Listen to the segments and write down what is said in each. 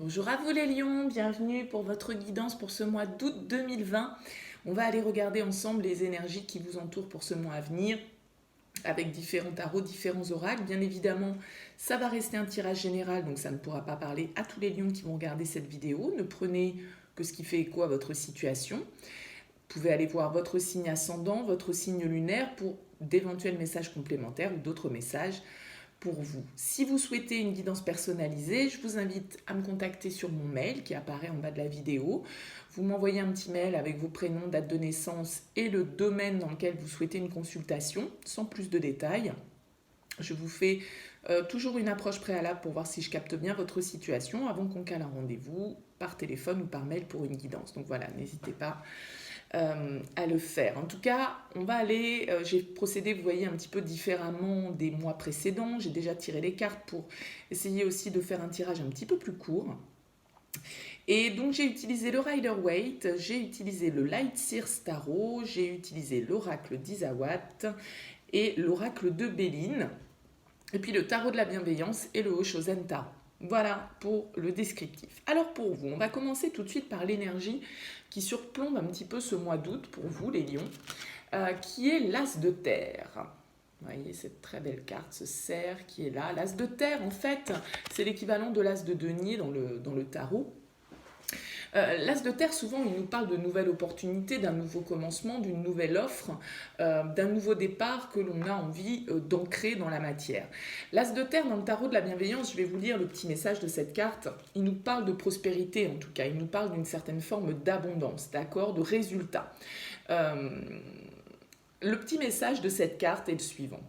Bonjour à vous les lions, bienvenue pour votre guidance pour ce mois d'août 2020. On va aller regarder ensemble les énergies qui vous entourent pour ce mois à venir avec différents tarots, différents oracles. Bien évidemment, ça va rester un tirage général, donc ça ne pourra pas parler à tous les lions qui vont regarder cette vidéo. Ne prenez que ce qui fait écho à votre situation. Vous pouvez aller voir votre signe ascendant, votre signe lunaire pour d'éventuels messages complémentaires ou d'autres messages pour vous. Si vous souhaitez une guidance personnalisée, je vous invite à me contacter sur mon mail qui apparaît en bas de la vidéo. Vous m'envoyez un petit mail avec vos prénoms, date de naissance et le domaine dans lequel vous souhaitez une consultation, sans plus de détails. Je vous fais toujours une approche préalable pour voir si je capte bien votre situation avant qu'on cale un rendez-vous par téléphone ou par mail pour une guidance. Donc voilà, n'hésitez pas à le faire. En tout cas, on va aller, j'ai procédé, vous voyez, un petit peu différemment des mois précédents. J'ai déjà tiré les cartes pour essayer aussi de faire un tirage un petit peu plus court. Et donc j'ai utilisé le Rider-Waite, j'ai utilisé le Light Seers Tarot, j'ai utilisé l'oracle d'Izawat et l'oracle de Béline, et puis le tarot de la bienveillance et le Oshozen Tarot. Voilà pour le descriptif. Alors pour vous, on va commencer tout de suite par l'énergie qui surplombe un petit peu ce mois d'août pour vous les lions, qui est l'As de terre. Vous voyez cette très belle carte, ce cerf qui est là. L'As de terre, en fait, c'est l'équivalent de l'As de denier dans le tarot. L'As de terre, souvent, il nous parle de nouvelles opportunités, d'un nouveau commencement, d'une nouvelle offre, d'un nouveau départ que l'on a envie d'ancrer dans la matière. L'As de terre, dans le tarot de la bienveillance, je vais vous lire le petit message de cette carte. Il nous parle de prospérité, en tout cas. Il nous parle d'une certaine forme d'abondance, d'accord, de résultats. Le petit message de cette carte est le suivant.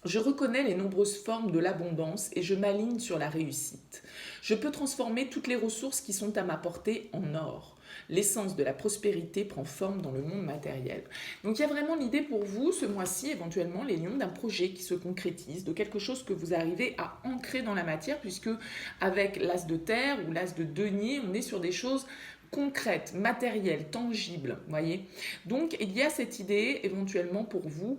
Je reconnais les nombreuses formes de l'abondance et je m'aligne sur la réussite. Je peux transformer toutes les ressources qui sont à ma portée en or. L'essence de la prospérité prend forme dans le monde matériel. Donc il y a vraiment l'idée pour vous, ce mois-ci, éventuellement, les lions, d'un projet qui se concrétise, de quelque chose que vous arrivez à ancrer dans la matière, puisque avec l'As de terre ou l'As de denier, on est sur des choses concrètes, matérielles, tangibles, voyez. Donc il y a cette idée, éventuellement, pour vous,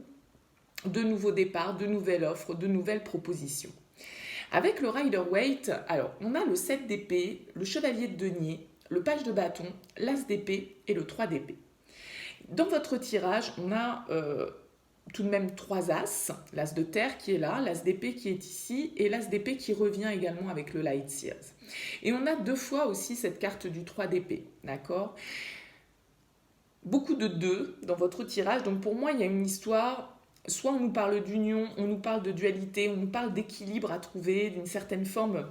de nouveaux départs, de nouvelles offres, de nouvelles propositions. Avec le Rider-Waite, alors on a le 7 d'épée, le chevalier de denier, le page de bâton, l'as d'épée et le 3 d'épée. Dans votre tirage, on a tout de même 3 as, l'as de terre qui est là, l'as d'épée qui est ici et l'as d'épée qui revient également avec le Light Seers. Et on a 2 fois aussi cette carte du 3 d'épée, d'accord ? Beaucoup de 2 dans votre tirage, donc pour moi il y a une histoire. Soit on nous parle d'union, on nous parle de dualité, on nous parle d'équilibre à trouver, d'une certaine forme,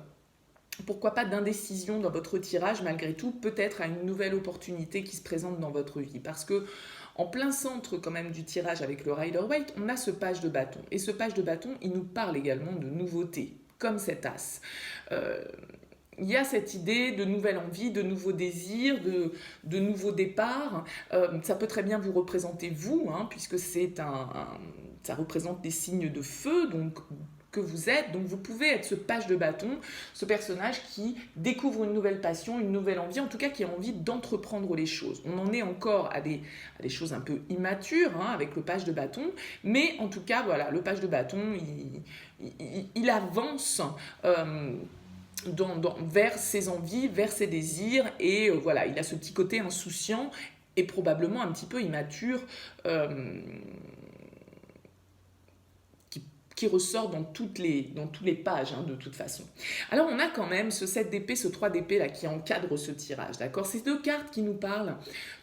pourquoi pas d'indécision dans votre tirage, malgré tout, peut-être à une nouvelle opportunité qui se présente dans votre vie. Parce que en plein centre quand même du tirage avec le Rider-Waite, on a ce page de bâton. Et ce page de bâton, il nous parle également de nouveautés, comme cet as. Il y a cette idée de nouvelle envie, de nouveaux désirs, de nouveaux départs. Ça peut très bien vous représenter vous, puisque ça représente des signes de feu, donc que vous êtes. Donc vous pouvez être ce page de bâton, ce personnage qui découvre une nouvelle passion, une nouvelle envie, en tout cas qui a envie d'entreprendre les choses. On en est encore à des choses un peu immatures avec le page de bâton, mais en tout cas, voilà, le page de bâton, il avance vers ses envies, vers ses désirs, et voilà, il a ce petit côté insouciant et probablement un petit peu immature qui ressort dans toutes les pages de toute façon. Alors on a quand même ce 7 d'épée, ce 3 d'épée là qui encadre ce tirage, d'accord ? Ces 2 cartes qui nous parlent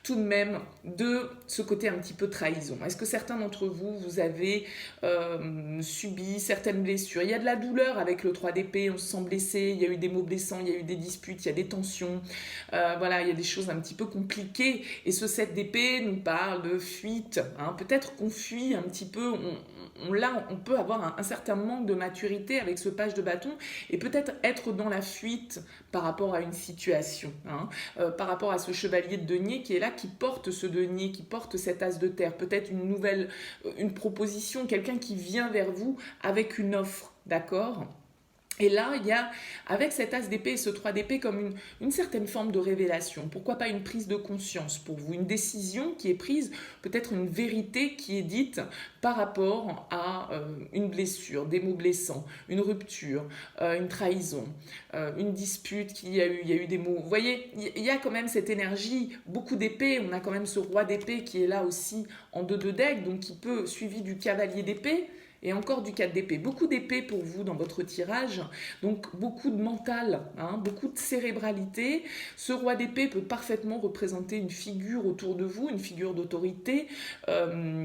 tout de même de ce côté un petit peu trahison. Est-ce que certains d'entre vous, vous avez subi certaines blessures ? Il y a de la douleur avec le 3 d'épée, on se sent blessé, il y a eu des mots blessants, il y a eu des disputes, il y a des tensions, voilà, il y a des choses un petit peu compliquées, et ce 7 d'épée nous parle de fuite, peut-être qu'on fuit un petit peu, on peut avoir un certain manque de maturité avec ce page de bâton et peut-être être dans la fuite par rapport à une situation, par rapport à ce chevalier de denier qui est là, qui porte ce denier, qui porte cet as de terre, peut-être une proposition, quelqu'un qui vient vers vous avec une offre, d'accord ? Et là, il y a, avec cet as d'épée et ce 3 d'épée, comme une certaine forme de révélation. Pourquoi pas une prise de conscience pour vous, une décision qui est prise, peut-être une vérité qui est dite par rapport à une blessure, des mots blessants, une rupture, une trahison, une dispute qu'il y a eu, il y a eu des mots. Vous voyez, il y a quand même cette énergie, beaucoup d'épée, on a quand même ce roi d'épée qui est là aussi en 2 de deck, donc qui peut, suivi du cavalier d'épée, et encore du 4 d'épée. Beaucoup d'épée pour vous dans votre tirage, donc beaucoup de mental, hein, beaucoup de cérébralité. Ce roi d'épée peut parfaitement représenter une figure autour de vous, une figure d'autorité,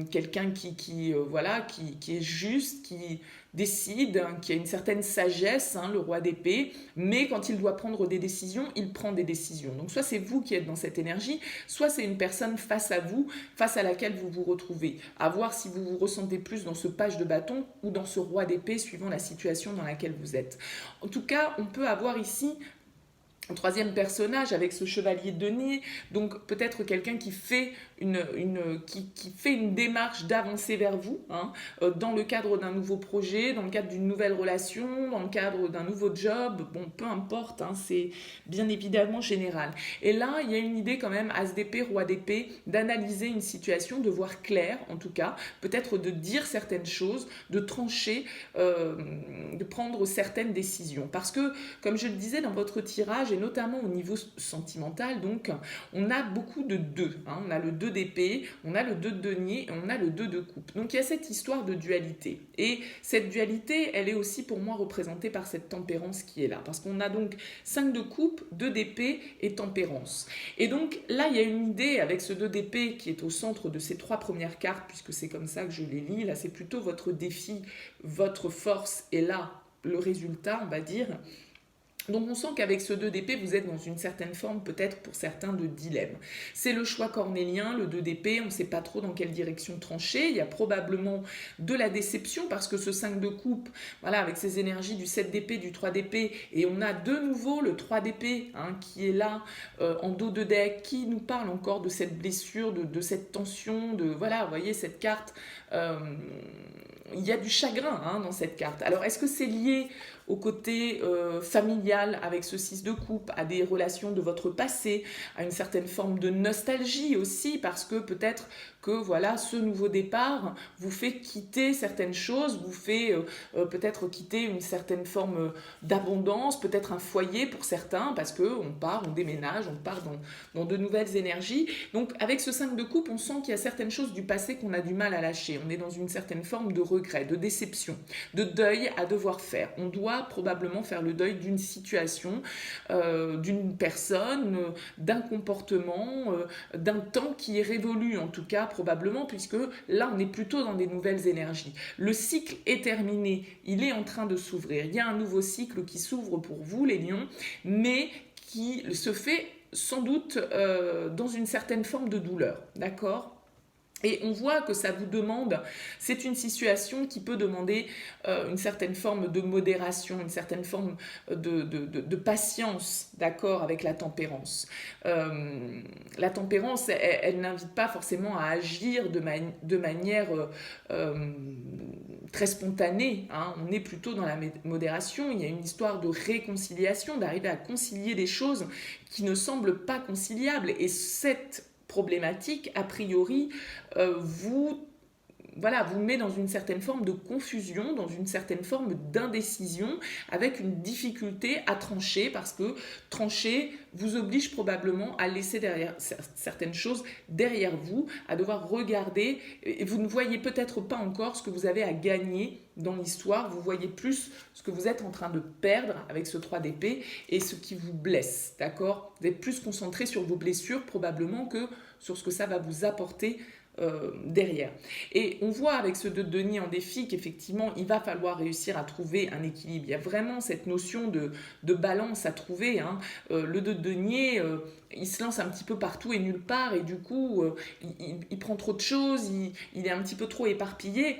quelqu'un qui est juste, qui décide, hein, qui a une certaine sagesse, hein, le roi d'épée, mais quand il doit prendre des décisions, il prend des décisions. Donc soit c'est vous qui êtes dans cette énergie, soit c'est une personne face à vous, face à laquelle vous vous retrouvez. À voir si vous vous ressentez plus dans ce page de bâton ou dans ce roi d'épée, suivant la situation dans laquelle vous êtes. En tout cas, on peut avoir ici un troisième personnage avec ce chevalier de denier, donc peut-être quelqu'un qui fait qui fait une démarche d'avancer vers vous, hein, dans le cadre d'un nouveau projet, dans le cadre d'une nouvelle relation, dans le cadre d'un nouveau job, bon, peu importe, hein, c'est bien évidemment général. Et là, il y a une idée quand même, as d'épée, roi d'épée, d'analyser une situation, de voir clair en tout cas, peut-être de dire certaines choses, de trancher, de prendre certaines décisions. Parce que, comme je le disais dans votre tirage, et notamment au niveau sentimental, donc, on a beaucoup de 2. Hein, on a le 2 d'épée, on a le 2 de denier et on a le 2 de coupe. Donc il y a cette histoire de dualité. Et cette dualité, elle est aussi pour moi représentée par cette tempérance qui est là. Parce qu'on a donc 5 de coupe, 2 d'épée et tempérance. Et donc là, il y a une idée avec ce 2 d'épée qui est au centre de ces 3 premières cartes, puisque c'est comme ça que je les lis. Là, c'est plutôt votre défi, votre force, et là, le résultat, on va dire. Donc on sent qu'avec ce 2 d'épée, vous êtes dans une certaine forme, peut-être pour certains, de dilemme. C'est le choix cornélien, le 2 d'épée, on ne sait pas trop dans quelle direction trancher. Il y a probablement de la déception parce que ce 5 de coupe, voilà, avec ses énergies du 7 d'épée, du 3 d'épée, et on a de nouveau le 3 d'épée, hein, qui est là en dos de deck, qui nous parle encore de cette blessure, de cette tension, de voilà, vous voyez cette carte, il y a du chagrin, hein, dans cette carte. Alors est-ce que c'est lié au côté familial avec ce 6 de coupe, à des relations de votre passé, à une certaine forme de nostalgie aussi, parce que peut-être que voilà, ce nouveau départ vous fait quitter certaines choses, vous fait peut-être quitter une certaine forme d'abondance, peut-être un foyer pour certains, parce qu'on part, on déménage, on part dans de nouvelles énergies. Donc avec ce 5 de coupe, on sent qu'il y a certaines choses du passé qu'on a du mal à lâcher. On est dans une certaine forme de regret, de déception, de deuil à devoir faire. On doit probablement faire le deuil d'une situation, d'une personne, d'un comportement, d'un temps qui est révolu en tout cas probablement, puisque là on est plutôt dans des nouvelles énergies. Le cycle est terminé, il est en train de s'ouvrir. Il y a un nouveau cycle qui s'ouvre pour vous les lions, mais qui se fait sans doute dans une certaine forme de douleur, d'accord ? Et on voit que ça vous demande, c'est une situation qui peut demander une certaine forme de modération, une certaine forme de patience, d'accord, avec la tempérance. La tempérance, elle n'invite pas forcément à agir de manière très spontanée, hein. On est plutôt dans la modération, il y a une histoire de réconciliation, d'arriver à concilier des choses qui ne semblent pas conciliables. Et cette problématique, a priori, vous met dans une certaine forme de confusion, dans une certaine forme d'indécision, avec une difficulté à trancher, parce que trancher vous oblige probablement à laisser derrière certaines choses derrière vous, à devoir regarder, et vous ne voyez peut-être pas encore ce que vous avez à gagner dans l'histoire, vous voyez plus ce que vous êtes en train de perdre avec ce 3 d'épée et ce qui vous blesse, d'accord ? Vous êtes plus concentré sur vos blessures probablement que sur ce que ça va vous apporter derrière. Et on voit avec ce 2 de denier en défi qu'effectivement il va falloir réussir à trouver un équilibre. Il y a vraiment cette notion de balance à trouver, hein. Le 2 de denier, il se lance un petit peu partout et nulle part, et du coup il prend trop de choses, il est un petit peu trop éparpillé.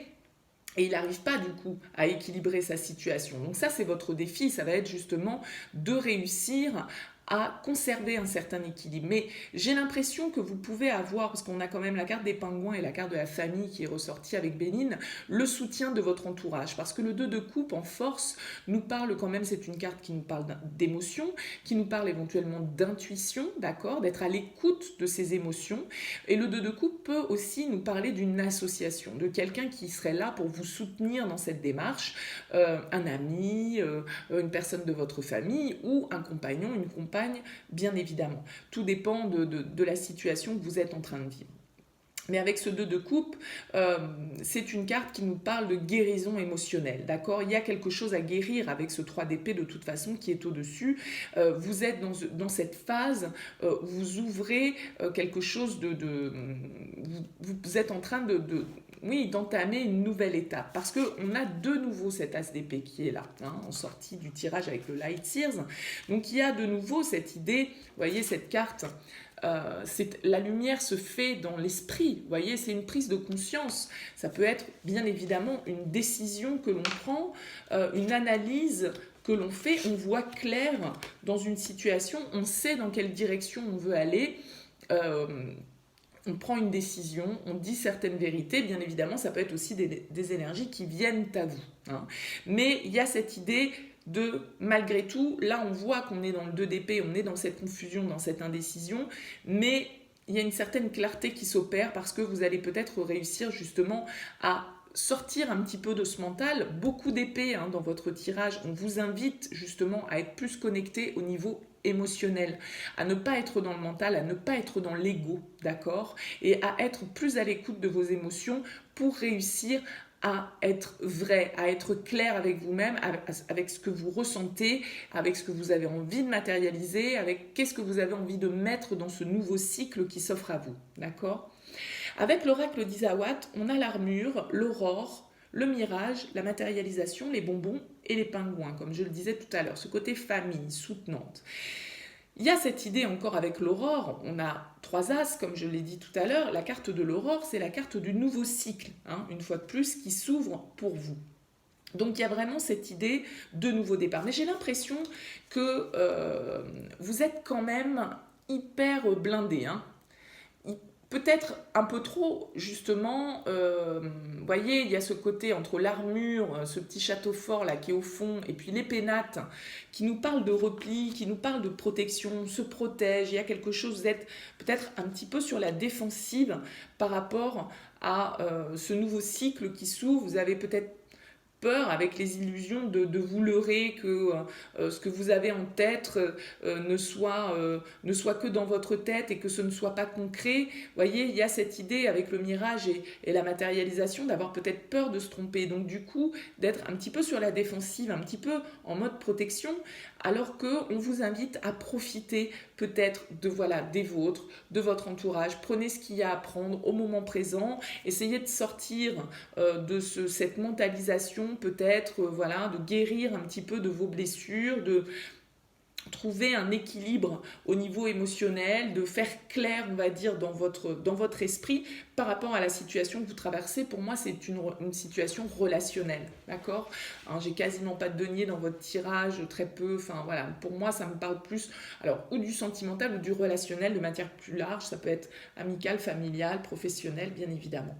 Et il n'arrive pas du coup à équilibrer sa situation. Donc ça, c'est votre défi, ça va être justement de réussir à conserver un certain équilibre. Mais j'ai l'impression que vous pouvez avoir, parce qu'on a quand même la carte des pingouins et la carte de la famille qui est ressortie avec Béline, le soutien de votre entourage. Parce que le 2 de coupe en force nous parle quand même, c'est une carte qui nous parle d'émotion, qui nous parle éventuellement d'intuition, d'accord, d'être à l'écoute de ses émotions. Et le 2 de coupe peut aussi nous parler d'une association, de quelqu'un qui serait là pour vous soutenir dans cette démarche, un ami, une personne de votre famille ou un compagnon, une compagne, bien évidemment. Tout dépend de la situation que vous êtes en train de vivre. Mais avec ce 2 de coupe, c'est une carte qui nous parle de guérison émotionnelle, d'accord? Il y a quelque chose à guérir avec ce 3 d'épée de toute façon qui est au-dessus. Vous êtes dans cette phase, vous ouvrez quelque chose vous êtes en train d'entamer une nouvelle étape. Parce qu'on a de nouveau cet as d'épée qui est là, en sortie du tirage avec le Light Sears. Donc il y a de nouveau cette idée, vous voyez cette carte, la lumière se fait dans l'esprit, vous voyez, c'est une prise de conscience. Ça peut être bien évidemment une décision que l'on prend, une analyse que l'on fait, on voit clair dans une situation, on sait dans quelle direction on veut aller, on prend une décision, on dit certaines vérités, bien évidemment, ça peut être aussi des énergies qui viennent à vous. Mais il y a cette idée de, malgré tout, là on voit qu'on est dans le 2 d'épée, on est dans cette confusion, dans cette indécision, mais il y a une certaine clarté qui s'opère parce que vous allez peut-être réussir justement à sortir un petit peu de ce mental, beaucoup d'épées dans votre tirage, on vous invite justement à être plus connecté au niveau émotionnel, à ne pas être dans le mental, à ne pas être dans l'ego, d'accord, et à être plus à l'écoute de vos émotions pour réussir à être vrai, à être clair avec vous-même, avec ce que vous ressentez, avec ce que vous avez envie de matérialiser, avec qu'est-ce que vous avez envie de mettre dans ce nouveau cycle qui s'offre à vous, d'accord? Avec l'oracle d'Isawat, on a l'armure, l'aurore, le mirage, la matérialisation, les bonbons et les pingouins, comme je le disais tout à l'heure, ce côté famille, soutenante. Il y a cette idée encore avec l'aurore, on a 3 as, comme je l'ai dit tout à l'heure, la carte de l'aurore, c'est la carte du nouveau cycle, une fois de plus, qui s'ouvre pour vous. Donc il y a vraiment cette idée de nouveau départ. Mais j'ai l'impression que vous êtes quand même hyper blindé, peut-être un peu trop, justement, vous voyez, il y a ce côté entre l'armure, ce petit château fort là qui est au fond, et puis les pénates qui nous parlent de repli, qui nous parlent de protection, se protège, il y a quelque chose, vous êtes peut-être un petit peu sur la défensive par rapport à ce nouveau cycle qui s'ouvre, vous avez peut-être peur avec les illusions de vous leurrer, que ce que vous avez en tête ne soit que dans votre tête et que ce ne soit pas concret. Vous voyez, il y a cette idée avec le mirage et la matérialisation d'avoir peut-être peur de se tromper. Donc du coup, d'être un petit peu sur la défensive, un petit peu en mode protection, alors qu'on vous invite à profiter peut-être des vôtres, de votre entourage. Prenez ce qu'il y a à prendre au moment présent. Essayez de sortir de cette mentalisation peut-être, de guérir un petit peu de vos blessures, de trouver un équilibre au niveau émotionnel, de faire clair, on va dire, dans votre esprit par rapport à la situation que vous traversez. Pour moi, c'est une situation relationnelle, d'accord ? J'ai quasiment pas de denier dans votre tirage, très peu, pour moi, ça me parle plus, ou du sentimental ou du relationnel de matière plus large, ça peut être amical, familial, professionnel, bien évidemment.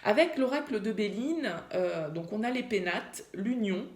Avec l'oracle de Béline, donc on a les pénates, l'union,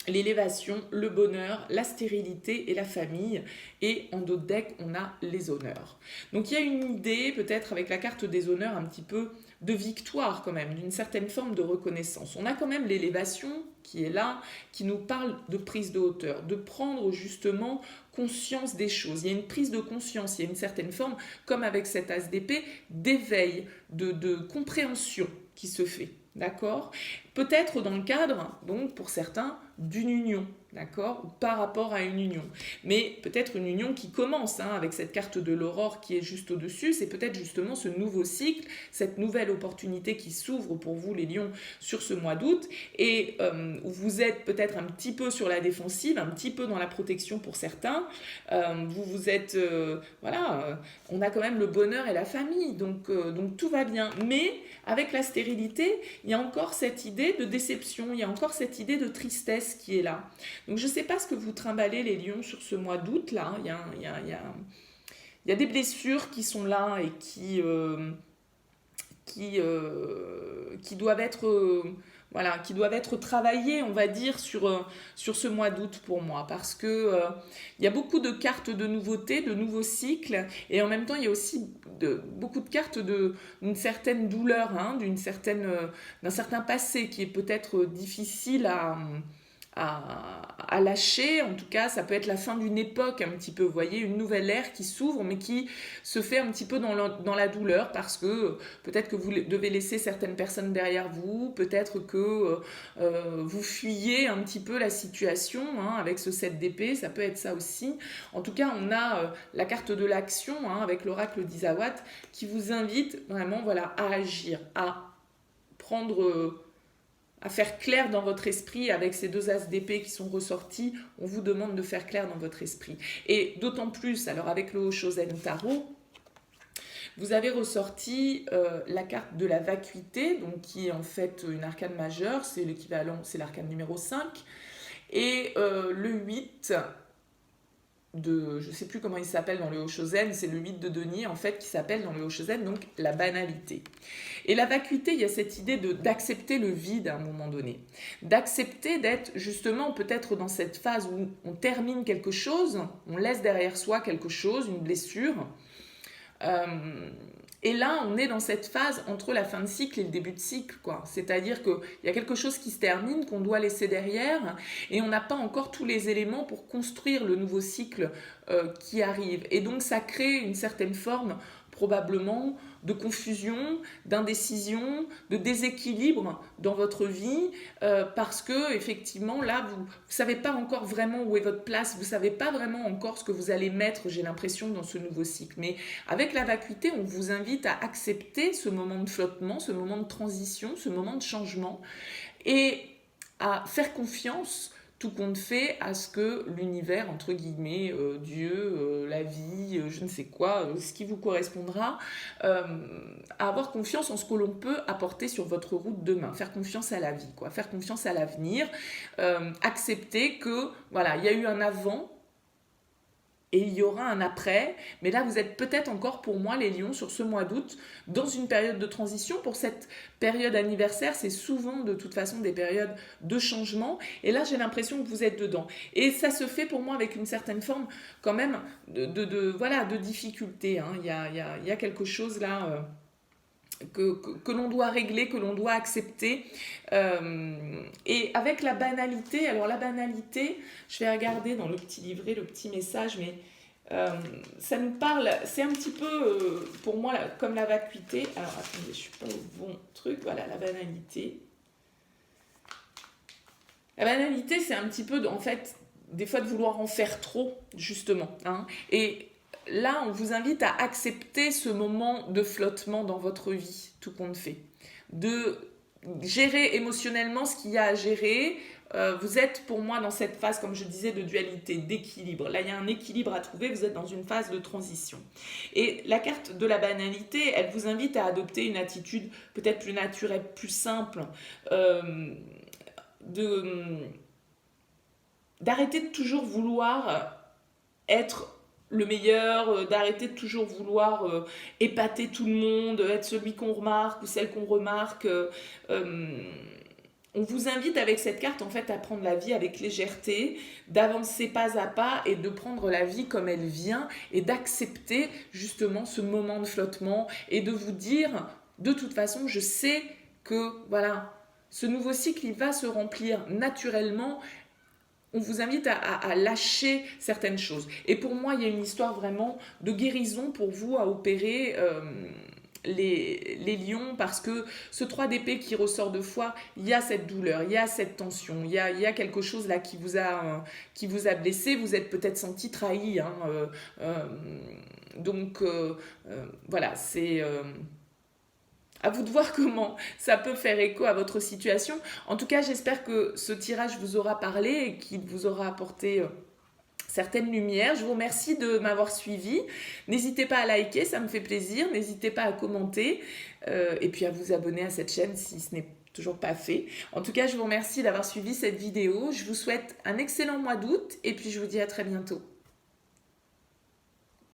l'élévation, le bonheur, la stérilité et la famille. Et en d'autres decks, on a les honneurs. Donc il y a une idée, peut-être avec la carte des honneurs, un petit peu de victoire quand même, d'une certaine forme de reconnaissance. On a quand même l'élévation qui est là, qui nous parle de prise de hauteur, de prendre justement conscience des choses. Il y a une prise de conscience, il y a une certaine forme, comme avec cet as d'épée, d'éveil, de compréhension qui se fait. D'accord ? Peut-être dans le cadre, donc pour certains, d'une union, d'accord ? Ou par rapport à une union. Mais peut-être une union qui commence, avec cette carte de l'aurore qui est juste au-dessus, c'est peut-être justement ce nouveau cycle, cette nouvelle opportunité qui s'ouvre pour vous les lions sur ce mois d'août, et où vous êtes peut-être un petit peu sur la défensive, un petit peu dans la protection pour certains, vous êtes, on a quand même le bonheur et la famille, donc tout va bien. Mais avec la stérilité, il y a encore cette idée de déception, il y a encore cette idée de tristesse, sagesse qui est là. Donc je ne sais pas ce que vous trimballez les lions sur ce mois d'août là. Il y a des blessures qui sont là et qui doivent être voilà, qui doivent être travaillées, on va dire, sur ce mois d'août pour moi, parce que il y a beaucoup de cartes de nouveautés, de nouveaux cycles, et en même temps il y a aussi beaucoup de cartes d'une certaine douleur, hein, d'un certain passé qui est peut-être difficile à lâcher. En tout cas, ça peut être la fin d'une époque un petit peu, vous voyez, une nouvelle ère qui s'ouvre, mais qui se fait un petit peu dans la douleur, parce que peut-être que vous devez laisser certaines personnes derrière vous, peut-être que vous fuyez un petit peu la situation, hein, avec ce 7 d'épée, ça peut être ça aussi. En tout cas, on a la carte de l'action, hein, avec l'oracle d'Isawat, qui vous invite vraiment, voilà, à agir, à prendre... à faire clair dans votre esprit avec ces deux as d'épée qui sont ressortis. On vous demande de faire clair dans votre esprit. Et d'autant plus, alors avec le Hoshozen Tarot, vous avez ressorti la carte de la vacuité, donc qui est en fait une arcane majeure, c'est l'équivalent, c'est l'arcane numéro 5, et le 8 je ne sais plus comment il s'appelle dans le Hoshozen, c'est le 8 de denier en fait qui s'appelle dans le Hoshozen, donc la banalité. Et la vacuité, il y a cette idée d'accepter le vide à un moment donné, d'accepter d'être justement peut-être dans cette phase où on termine quelque chose, on laisse derrière soi quelque chose, une blessure, et là, on est dans cette phase entre la fin de cycle et le début de cycle, quoi. C'est-à-dire qu'il y a quelque chose qui se termine, qu'on doit laisser derrière, et on n'a pas encore tous les éléments pour construire le nouveau cycle qui arrive. Et donc, ça crée une certaine forme, probablement, de confusion, d'indécision, de déséquilibre dans votre vie, parce que, effectivement, là, vous ne savez pas encore vraiment où est votre place, vous ne savez pas vraiment encore ce que vous allez mettre, j'ai l'impression, dans ce nouveau cycle. Mais avec la vacuité, on vous invite à accepter ce moment de flottement, ce moment de transition, ce moment de changement, et à faire confiance, tout compte fait, à ce que l'univers, entre guillemets, Dieu, la vie, je ne sais quoi, ce qui vous correspondra, à avoir confiance en ce que l'on peut apporter sur votre route demain, faire confiance à la vie, quoi, faire confiance à l'avenir, accepter que, voilà, il y a eu un avant, et il y aura un après, mais là vous êtes peut-être encore pour moi les lions sur ce mois d'août dans une période de transition. Pour cette période anniversaire, c'est souvent de toute façon des périodes de changement, et là j'ai l'impression que vous êtes dedans, et ça se fait pour moi avec une certaine forme quand même de difficulté, hein. Il y a quelque chose là que l'on doit régler, que l'on doit accepter, et avec la banalité. Alors la banalité, je vais regarder dans le petit livret, le petit message, mais ça nous parle, c'est un petit peu pour moi comme la vacuité. Alors attendez, je ne suis pas au bon truc, voilà, la banalité. La banalité, c'est un petit peu, en fait, des fois de vouloir en faire trop, justement, hein. Et là, on vous invite à accepter ce moment de flottement dans votre vie, tout compte fait. De gérer émotionnellement ce qu'il y a à gérer. Vous êtes pour moi dans cette phase, comme je disais, de dualité, d'équilibre. Là, il y a un équilibre à trouver, vous êtes dans une phase de transition. Et la carte de la banalité, elle vous invite à adopter une attitude peut-être plus naturelle, plus simple, d'arrêter de toujours vouloir être le meilleur, d'arrêter de toujours vouloir épater tout le monde, être celui qu'on remarque ou celle qu'on remarque. On vous invite avec cette carte en fait à prendre la vie avec légèreté, d'avancer pas à pas et de prendre la vie comme elle vient, et d'accepter justement ce moment de flottement, et de vous dire de toute façon je sais que voilà, ce nouveau cycle il va se remplir naturellement. On vous invite à lâcher certaines choses. Et pour moi, il y a une histoire vraiment de guérison pour vous à opérer les lions, parce que ce 3 d'épée qui ressort 2 fois, il y a cette douleur, il y a cette tension, il y a quelque chose là qui vous a blessé, vous êtes peut-être senti trahi, hein, donc voilà, c'est... à vous de voir comment ça peut faire écho à votre situation. En tout cas, j'espère que ce tirage vous aura parlé et qu'il vous aura apporté certaines lumières. Je vous remercie de m'avoir suivi. N'hésitez pas à liker, ça me fait plaisir. N'hésitez pas à commenter et puis à vous abonner à cette chaîne si ce n'est toujours pas fait. En tout cas, je vous remercie d'avoir suivi cette vidéo. Je vous souhaite un excellent mois d'août et puis je vous dis à très bientôt.